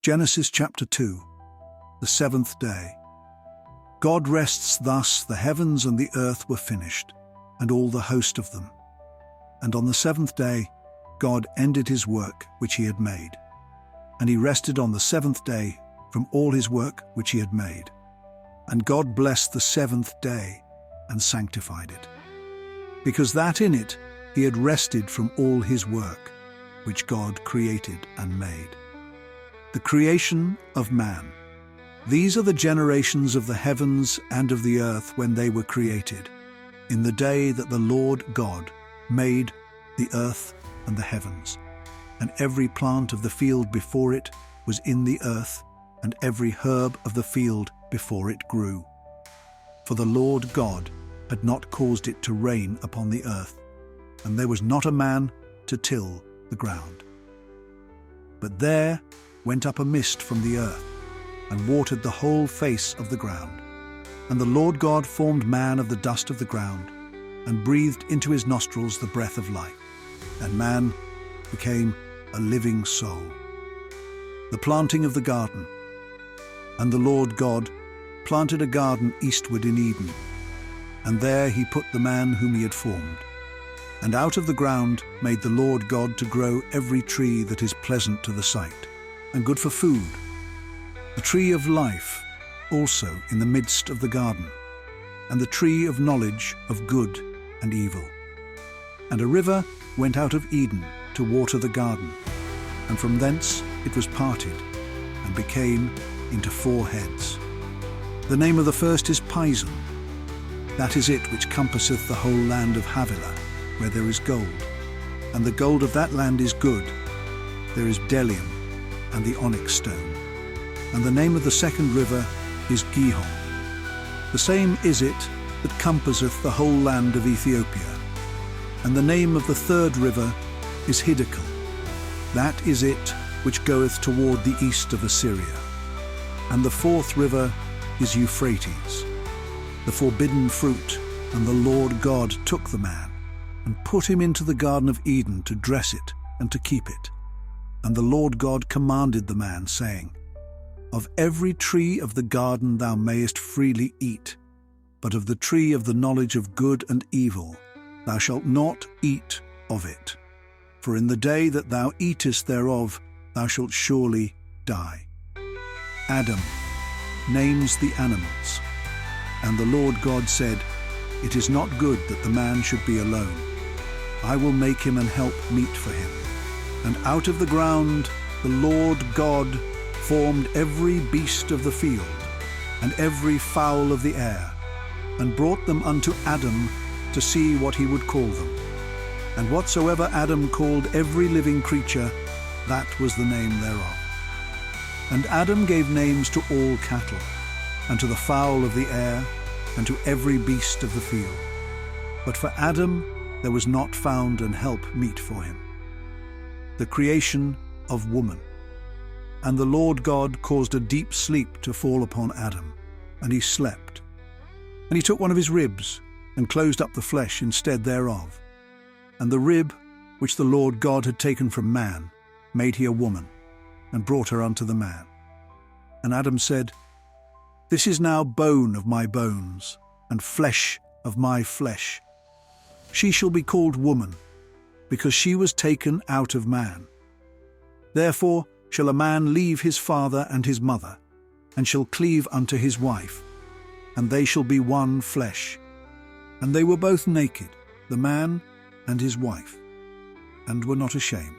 Genesis chapter 2, the seventh day. God rests thus, the heavens and the earth were finished, and all the host of them. And on the seventh day God ended his work which he had made. And he rested on the seventh day from all his work which he had made. And God blessed the seventh day and sanctified it, because that in it he had rested from all his work which God created and made. The creation of man. These are the generations of the heavens and of the earth when they were created, in the day that the Lord God made the earth and the heavens. And every plant of the field before it was in the earth, and every herb of the field before it grew. For the Lord God had not caused it to rain upon the earth, and there was not a man to till the ground. But there went up a mist from the earth, and watered the whole face of the ground. And the Lord God formed man of the dust of the ground, and breathed into his nostrils the breath of life, and man became a living soul. The planting of the garden. And the Lord God planted a garden eastward in Eden, and there he put the man whom he had formed. And out of the ground made the Lord God to grow every tree that is pleasant to the sight, and good for food, the tree of life also in the midst of the garden, and the tree of knowledge of good and evil. And a river went out of Eden to water the garden, and from thence it was parted, and became into 4 heads. The name of the first is Pison. That is it which compasseth the whole land of Havilah, where there is gold. And the gold of that land is good. There is bdellium, and the onyx stone. And the name of the second river is Gihon. The same is it that compasseth the whole land of Ethiopia. And the name of the third river is Hiddekel. That is it which goeth toward the east of Assyria. And the fourth river is Euphrates, the forbidden fruit. And the Lord God took the man, and put him into the garden of Eden to dress it and to keep it. And the Lord God commanded the man, saying, Of every tree of the garden thou mayest freely eat, but of the tree of the knowledge of good and evil thou shalt not eat of it. For in the day that thou eatest thereof thou shalt surely die. Adam names the animals. And the Lord God said, It is not good that the man should be alone. I will make him an help meet for him. And out of the ground the Lord God formed every beast of the field, and every fowl of the air, and brought them unto Adam to see what he would call them. And whatsoever Adam called every living creature, that was the name thereof. And Adam gave names to all cattle, and to the fowl of the air, and to every beast of the field. But for Adam there was not found an help meet for him. The creation of woman. And the Lord God caused a deep sleep to fall upon Adam, and he slept. And he took one of his ribs, and closed up the flesh instead thereof. And the rib which the Lord God had taken from man made he a woman, and brought her unto the man. And Adam said, This is now bone of my bones, and flesh of my flesh. She shall be called woman, because she was taken out of man. Therefore shall a man leave his father and his mother, and shall cleave unto his wife, and they shall be one flesh. And they were both naked, the man and his wife, and were not ashamed.